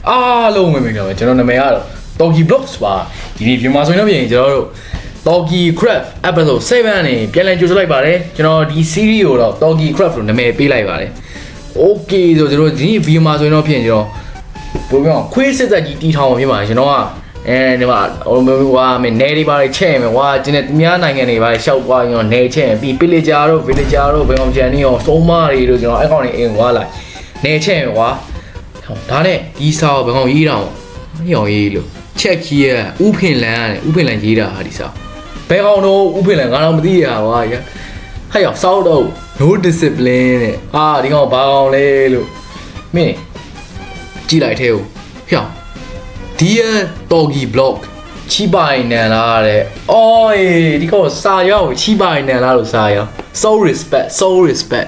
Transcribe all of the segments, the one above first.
အားလုံးဝင်ပြီတော့ကျွန်တော်နာမည်ကတော့ Togi Vlogs ပါဒီနေ့မြန်မာဆိုရင်တော့ပြင်ကျွန်တော်တို့ Togi Craft episode 7နဲ့ပြန်လည်ကြိုဆိုလိုက်ပါတယ်ကျွန်တော်ဒီ series ကိုတော့ Togi Craft လို့နာမည်ပေးလိုက်ပါတယ် Okay ဆိုကျွန်တော်ဒီဗီဒီယိုမှာဆိုရင်တော့ပြင်ကျွန်တော်ဘယ်ပြောခွေးစစ်သက်ကြီးတီထောင်မှာဖြစ်ပါတယ်ကျွန်တော်ကဒီမှာဟိုမင်းနေတွေပါချဲ့မယ်ကွာကျင်းတဲ့သူများနိုင်ငံတွေပါရှောက်သွားရင်တော့နေချဲ့ပြီး villager တို့ villager တို့ဘယ်ကောင်ချန်နေရောစုံမတွေတို့ကျွန်တော်အဲ့ကောင်တွေအိမ်ကွာလိုက်နေချဲ့မယ်ကွာဒါနဲ့ဒီစာကိုဘယ်ကောင်ရေးတာရောင်ရေးလို့ချက်ကြီးရဥဖင်လန်ရတယ်ဥဖင်လန်ရေးတာဟာဒီစာဘယ်ကောင်တော့ဥဖင်လန်ငါတော့မသိရကွာဟဲ့ရောက်စောက်တော့ no discipline တဲ့ဒီကောင်ဘာကောင်လဲလို့မင်းကြည့်လိုက်သေးဦးဟဲ့Dear Togi Vlog ချီပိုင်နန်လားတဲ့ဒီကောစာရောက်ချီပိုင်နန်လားလို့စာရောက် so respect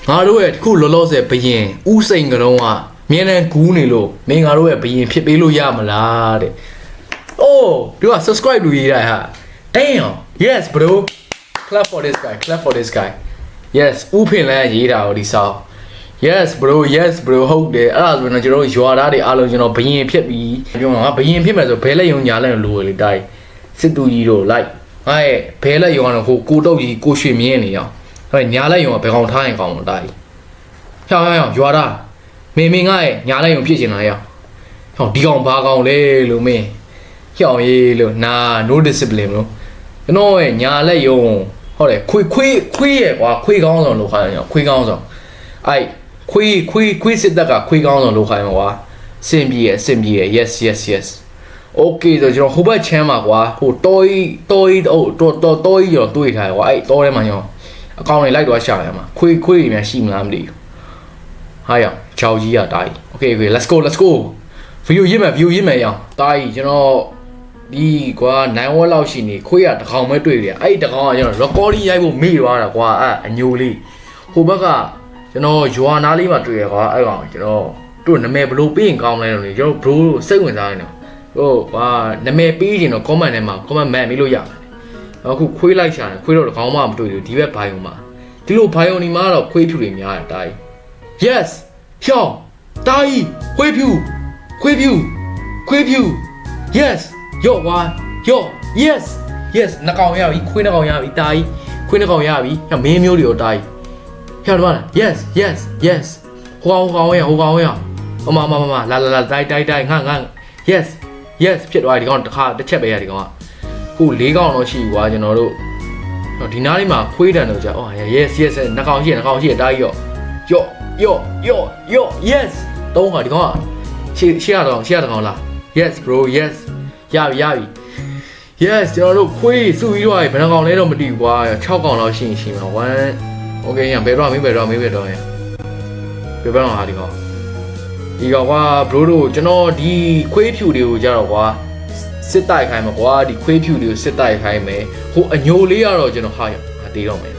ငါတို့ရဲ့ခုလောလောဆယ်ဘယင်ဥစိန်ကတုံးကမြင်းနဲ့ကူးနေလို့မင်းငါတို့ရဲ့ဘယင်ဖြစ်ပေးလို့ရမလားတဲ့ဒီက subscribe လို့ရေးတာဟာ damn yes bro clap for this guy yes ဥဖင်လဲရေးတာဟိုဒီစာYes bro ဟုတ်တယ်အဲ့ဒါဆိုရင်ကျွန်တော်ရွာသားတွေအားလုံးကျွန်တော်ဘယင်ဖြစ်ပြီးပြောမှာဘယင်ဖြစ်မယ်ဆိုဘဲလက်ယုံညာလက်လိုလေတိုင်းစစ်တူကြီးတို့လိုက်ငါရဲ့ဘဲလက်ယုံကတော့ဟိုကိုတုတ်ကြီးကိုရွှေမြင်းနေအောင်ဟဲ့ညာလက်ယုံကဘယ်ကောင်ထားရင်ကောင်းမတိုင်းဟောင်ရွာသားမင်းငါရဲ့ညာလက်ယုံဖြစ်ချင်လားရဟောဒီကောင်ဘာကောင်လဲလို့မင်းဟောင်ရေးလို့နာ no discipline လို့ကျွန်တော်ရဲ့ညာလက်ယုံဟုတ်တယ်ခွေးရဲ့ကွာခွေးကောင်းဆောင်လို့ခါရအောင်ခွေးကောင်းဆောင်အဲ့ခွေးစစ်တက်ကခွေးကောင်းဆောင်လုပ်ခိုင်းမှာကွာစင်ပြေရ yes okay ဆိုကျွန်တော်ဟိုဘက်ချမ်းမှာကွာဟိုတောကြီးရောတွေ့ထားကွာအဲ့တောထဲမှာရောအကောင်တွေလိုက်တော့ရှာရမှာခွေးတွေများရှိမလားမသိဘူးဟာရချောက်ကြီးရတာကြီး okay let's go ဗီဒီယိုရေးမယ်ရအောင်တာကြီးကျွန်တော်ဒီကွာ9ဝက်လောက်ရှိနေခွေးရတကောင်ပဲတွေ့တယ်အဲ့တကောင်ကကျွန်တော် recording ရိုက်ဖို့မိသွားတာကွာအညိုလေးဟိုဘက်ကကျွန်တော်ရွာနားလေးမှာတွေ့ရကွာအဲ့ကောင်ကျွန်တော်တို့နာမည်ဘလို့ပေးရင်ကောင်းလဲလို့လေကျွန်တော်ဘလို့စိတ်ဝင်စားနေတော့နာမည်ပေးရင်တော့ comment ထဲမှာ comment မှန်ပြီးလို့ရပါတယ်အခုခွေးလိုက်ရှာတယ်ခွေးတော့တကောင်မှမတွေ့ဘူးဒီဘက်ဘိုင်ုံမှာဒီလိုဘိုင်ုံဒီမှာတော့ခွေးဖြူတွေများတယ်တာကြီး yes ဟျောင်းတာကြီးခွေးဖြူ yes ရော့ကွာရော့ yes နှကောင်ရပြီခွေးနှကောင်ရပြီတာကြီးခွေးနှကောင်ရပြီမင်းမျိုးတွေရောတာကြီးဟဲ့တော့ yes ဟိုကောင်ရမလာတိုက်ငါ yes ဖြစ်သွားပြီဒီကောင်တစ်ချက်ပဲရဒီကောင်ကခု၄ကောင်တော့ရှိပြီကွာကျွန်တော်တို့ဒီနားလေးမှာခွေးတန်တော့ကြာyes နှကောင်ရှိတားကြီးရော့ yes သုံးခါဒီကောင်ကရှေ့ရတော့လား yes bro yes ရပြီ yes ကျွန်တော်တို့ခွေးစုပြီးတော့ဘယ်နှကောင်လဲတော့မသိဘူးကွာ6ကောင်လောက်ရှိမှာ1 okay ရဘယ်တော့မင်းဘယ်တော့ရဘယ်တော့ဟာဒီကောင်ကွာ bro တို့ကျွန်တော်ဒီခွေးဖြူတွေကိုကြတော့ကွာစစ်တိုက်ခိုင်းမှာကွာဒီခွေးဖြူတွေကိုစစ်တိုက်ခိုင်းမယ်ဟိုအညိုလေးကတော့ကျွန်တော်ဟာရတေးတော့မယ်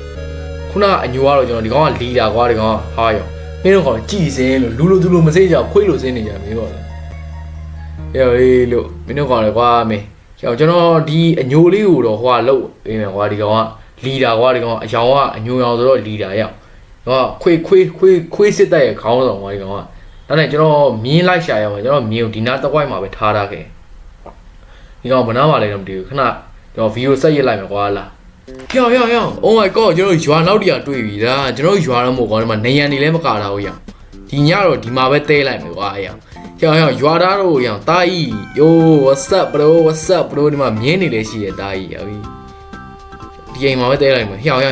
ခုနကအညိုကတော့ကျွန်တော်ဒီကောင်ကလီတာကွာဒီကောင်ကဟာရမင်းတို့ကောင်ကြည်စင်းလို့လူလိုမစိကြခွေးလိုစင်းနေကြမင်းတို့လေလို့မင်းတို့ကောင်လေကွာမင်းကျွန်တော်ဒီအညိုလေးကိုတော့ဟိုကလုတ်ပေးမယ်ကွာဒီကောင်ကလီတာကွာဒီကောင်အယောင်ကအညိုရောင်ဆိုတော့လီတာရောက်ခွေးစစ်တပ်ရဲ့ခေါင်းဆောင်ကွာဒီကောင်ကဒါနဲ့ကျွန်တော်မြင်းလိုက်ရှာရမှာကျွန်တော်မြင်းကိုဒီနားတစ်ဝိုက်မှာပဲထားခဲ့ဒီကောင်ဘယ်နားမှာလဲတော့မသိဘူးခဏကျွန်တော်ဗီဒီယိုဆက်ရလိုက်မယ်ကွာလားယော oh my god ကျွန်တော်ရွာနောက်တရတွေ့ပြီဒါကျွန်တော်ရွာတော့မဟုတ်ကွာဒီမှာနေရန်နေလဲမကာတာဘူးရဒီညတော့ဒီမှာပဲတဲလိုက်မယ်ကွာယောရွာသားတို့ရောတာကြီး yo what's up bro ဒီမှာမြင်းနေလဲရှိရတာကြီးဟုတ်ပြီဒီအိမ်မှာပဲတဲလိုက်မယ်ဟျောက်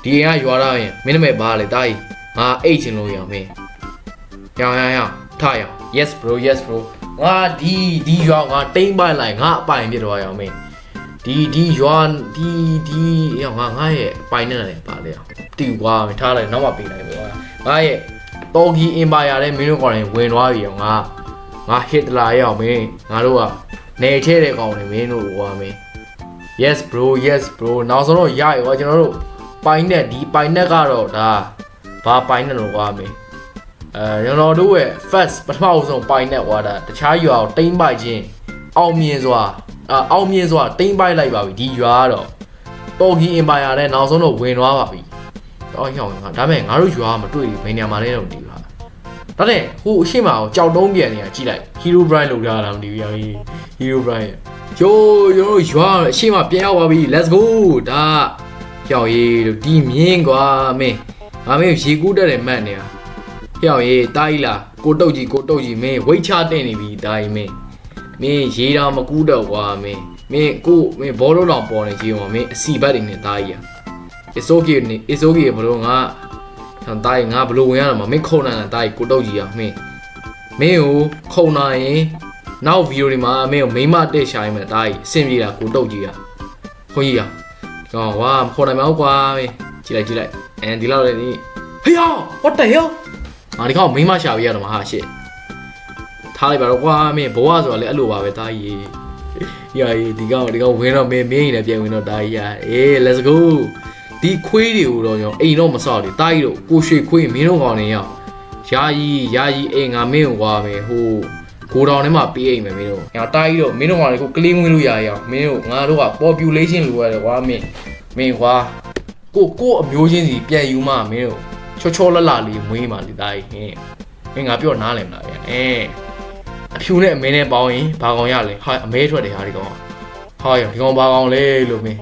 ဒီအိမ်ကရွာသားရင်မင်းနာမည်ဘာလဲတာကြီးငါအိတ်ချင်လို့ရမင်းဟျောက်ထားရ yes bro ငါဒီရွာငါတိမ့်ပိုင်လိုက်ငါအပိုင်ပြတော့ရမင်းဒီရွာငါရဲ့ပိုင်နဲ့လည်းပါလေတီကွာထားလိုက်နောက်မှပေးလိုက်မယ်ကွာငါရဲ့Togi Empire နဲ့မင်းတို့ကောင်တွေဝင်သွားပြီငါ Hitler ရအောင်မင်းငါတို့ကနေချဲတဲ့ကောင်တွေမင်းတို့ကွာမင်း yes bro နောက်ဆုံးတော့ရရွာကျွန်တော်တို့ပိုင်နဲ့ဒီပိုင်နဲ့ကတော့ဒါဘာပိုင်နဲ့လို့ကွာမင်းကျွန်တော်တို့ရဲ့ first ပထမဆုံးပိုင်နဲ့ကွာဒါတခြားရွာကိုတိမ့်ပိုက်ခြင်းအောင်မြင်စွာတိမ့်ပိုက်လိုက်ပါပြီဒီရွာကတော့ Togi Empire နဲ့နောက်ဆုံးတော့ဝင်သွားပါပြီဟောဒါမဲ့ငါတို့ရွာမတွေ့ဘူးဘယ်နေရာမှာလဲတော့မသိဘူးဟာ ဒါနဲ့ဟိုအရှိမအောင်ကြောက်တုံးပြန်နေတာကြည့်လိုက် Hero Brian လောက်ထားတာမသိဘူးရော Hero Brian ရိုးရွာအရှိမပြန်ရောက်ပါပြီ let's go ဒါပြောင်းရေးလို့ဒီမြင်းကွာမင်းငါမင်းရေကူးတက်တယ်မှတ်နေတာပြောင်းရေးတားကြီးလားကိုတုတ်ကြီးမင်းဝိတ်ချတင်နေပြီဒါကြီးမင်းရေတော်မကူးတော့ကွာမင်းဘောလုံးတော်ပေါ်နေကြီးရောမင်းအစီဘက်တွေနဲ့တားကြီးအစိုးကြီးဘလို့ငါတားကြီးငါဘလို့ဝင်ရတော့မင်းခုံနိုင်တာတားကြီးကိုတုတ်ကြီးอ่ะမင်းကိုခုံနိုင်ရင်နောက်ဗီဒီယိုတွေမှာမင်းကိုမိမတက်ရှာရမယ်တားကြီးအဆင်ပြေတာကိုတုတ်ကြီးอ่ะခွန်ကြီးอ่ะကောင်းဝါမခုံနိုင်မအောင်ကွာမင်းကြည့်လိုက်ဒီလောက်လည်းဒီဟေးယော what the hell ဒီကောင်မိမရှာပြရတော့မှာဟာရှစ်ထားလိုက်ပါတော့ကွာမင်းဘဝဆိုတာလည်းအဲ့လိုပါပဲတားကြီးဒီကောင်ဝင်တော့မင်းရင်လည်းပြန်ဝင်တော့တားကြီးlet's go ဒီခွေးတွေကိုတော့ကျွန်တော်အိမ်တော့မဆောက်လေတားကြီးတို့ကိုရွှေခွေးမင်းတို့ကောင်နေရောက်ယာကြီးအိမ်ငါမင်းကိုကွာမင်းဟိုကိုတောင်ထဲမှာပေးအိမ်မယ်မင်းတို့ညာတားကြီးတို့မင်းတို့ကောင်တွေကိုကလေးမွေးလို့ရအောင်မင်းတို့ငါတို့က population လိုရတယ်ကွာမင်းကွာကိုအမျိုးချင်းစီပြန်ယူမှမင်းတို့ချောလလေးမွေးမှလေတားကြီးမင်းငါပြောနားလည်မလားဗျအဖြူနဲ့အမဲနဲ့ပေါင်းရင်ဘာကောင်ရလဲဟာအမဲထွက်တယ်ဟာဒီကောင်ဟာဒီကောင်ဘာကောင်လဲလို့မင်း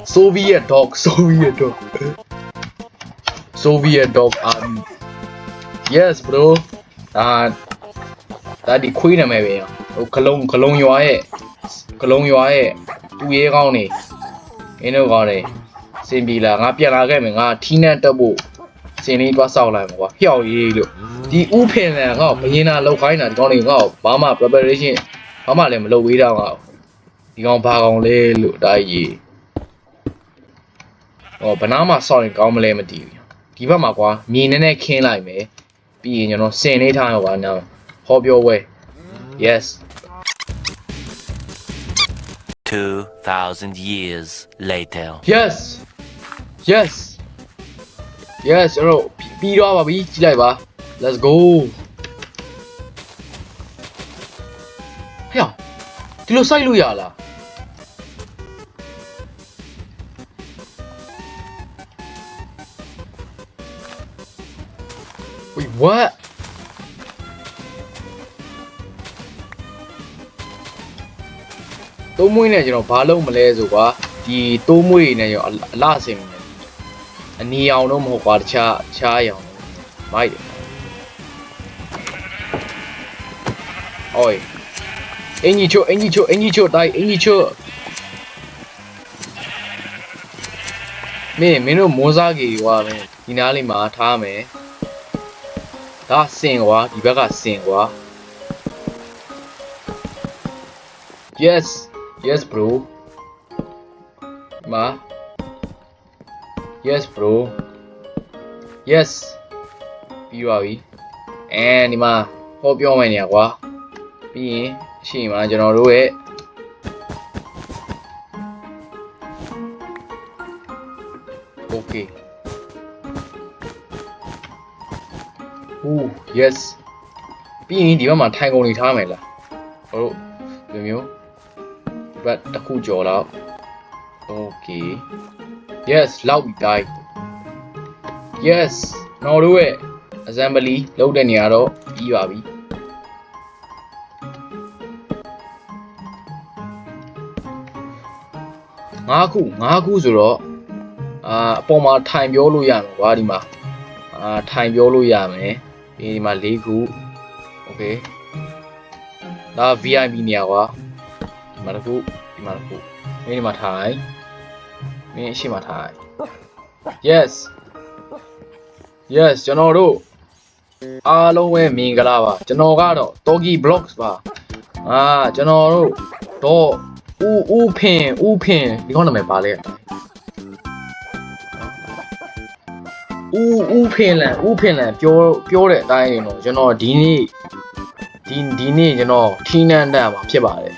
Soviet dog army yes bro ဒါဒီခွေးနာမည်ပဲဟိုခလုံးရွာရဲ့သူရဲကောင်းနေအင်းတို့ကောင်းနေစင်ပြီလားငါပြန်လာခဲ့မယ်ငါထီးနဲ့တက်ဖို့စင်လေးသွားဆောက်လိုက်မှာကွာဖျောက်ရေးလို့ဒီဥဖင်လန်ငါ့ဘရင်နာလောက်ခိုင်းတာဒီကောင်လေးငါ့ဘာမှ preparation ဘာမှလည်းမလုပ်ဝေးတော့ငါဒီကောင်ဘာကောင်လဲလို့ဒါကြီးဘနားမှာဆောက်ရင်ကောင်းမလဲမသိဘူးဒီဘက်မှာကွာမြေနဲ့ခင်းလိုက်မယ်ပြီးရင်ကျွန်တော်စင်လေးထားရောပါနော်ဟောပြောဝဲ yes 2,000 years later yes ကျွန်တော်ပြီးတော့ပါပြီကြည့်လိုက်ပါ let's go ဟဲ့ဒီလိုစိုက်လို့ရလားwait what တိုးမွေးနဲ့ကျွန်တော်ဘာလုပ်မလဲဆိုကွာဒီတိုးမွေးနဲ့ရောအလားအစင်အနီအောင်တော့မဟုတ်ကွာတခြားရောင်မိုက်တယ်အိုးအင်ကြီးချိုတိုင်းအင်ကြီးချိုမင်းတို့မိုးစားကြီးကွာမင်းဒီနားလေးမှာထားမယ်ဒါစင်ကွာဒီဘက်ကစင်ကွာ yes bro မာyes bro yes ပြီးပါပြီဒီမှာဟောပြောမယ်နေကွာပြီးရင်အရှိမကျွန်တော်တို့ရဲ့ okay yes ပြီးရင်ဒီဘက်မှာထိုင်ကုန်နေထားမယ်လားဟုတ်ဒီမျိုးဘတ်တစ်ခုကြော်တော့ okay yes လောက်ပြီးတိုင်း yes ကျွန်တော်တို့ရဲ့ assembly လုပ်တဲ့နေရာတော့ပြီးပါပြီ5ခုဆိုတော့အပေါ်မှာထိုင်ပြောလို့ရမယ်ကွာဒီမှာထိုင်ပြောလို့ရမယ်ပြီးဒီမှာ4ခု okay ဒါ VIP နေရာကွာဒီမှာတစ်ခုမင်းဒီမှာထိုင်မင်းအရှိမထိုင် yes ကျွန်တော်တို့အားလုံးပဲမင်္ဂလာပါကျွန်တော်ကတော့ Togi Vlogs ပါကျွန်တော်တို့တော့ဦးဖင်ဒီကောင်နာမည်ပါလဲဦးဖင်လန်ပြောတဲ့အတိုင်းတော့ကျွန်တော်ဒီနေ့ကျွန်တော်ထီးနှံတက်မှာဖြစ်ပါတယ်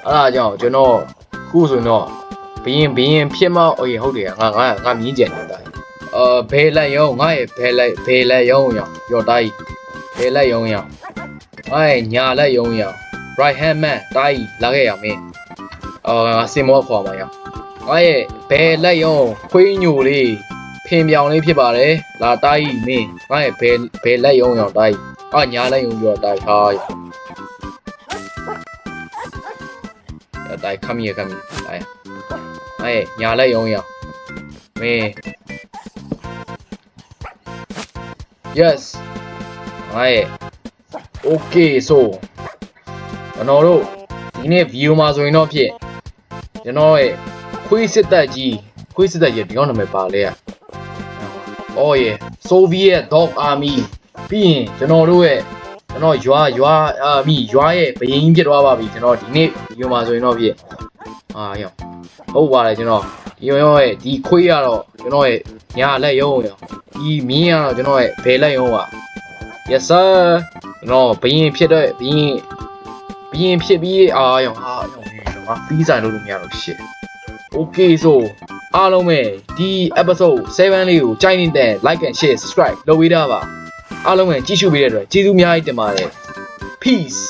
အဲ့ဒါကြောင့်ကျွန်တော်ခုဆိုတော့ဘရင်ဖြစ်မဟုတ်တယ်ငါမြင်းကျန်နေတာဘယ်လိုက်ရောငါရဲ့ဘယ်လိုက်ရောရောတိုင်းဘယ်လိုက်ရောညာလိုက်ရော right hand man တိုင်းလာခဲ့ရမင်းစင်မောခေါ်ပါရောငါရဲ့ဘယ်လိုက်ရောခွေးညိုလေးဖင်ပြောင်လေးဖြစ်ပါတယ်လာတိုင်းမင်းငါရဲ့ဘယ်လိုက်ရောတိုင်း အာညာလိုက်အောင်ပြောတိုက်ဟာတိုက်ခမီခမီတိုက်ညာလိုက်အောင်ရမင်း yes okay so ကျွန်တော်တို့ဒီနေ့ view မှာဆိုရင်တော့ဖြစ်ကျွန်တော်ရဲ့ခွေးစစ်တပ်ကြီးဒီကောင်နာမည်ပါလဲอ่ะ oh yeah Soviet Dog Army ပြီးရင်ကျွန်တော်ရွာရဲ့ဘယင်းဖြစ်သွားပါပြီကျွန်တော်ဒီနေ့ view မှာဆိုရင်တော့ဖြစ်ရောဟုတ်ပါတယ်ကျွန်တော်ရောရဲ့ဒီခွေးကတော့ကျွန်တော်ရဲ့ညာလက်ရုံးရောဒီမင်းကတော့ကျွန်တော်ရဲ့ဘယ်လက်ရုံးပါ yes sir ကျွန်တော်ဘယင်းဖြစ်တဲ့ဘယင်းဖြစ်ပြီးရောပြီးဆိုင်လို့မရတော့ shit okay so အားလုံးပဲဒီ episode 7လေးကိုကြိုက်နေတဲ့ like and share subscribe လုပ်ပေးတာပါအားလုံးပဲကြည့်ရှုပေးတဲ့အတွက်ကျေးဇူးအများကြီးတင်ပါတယ် peace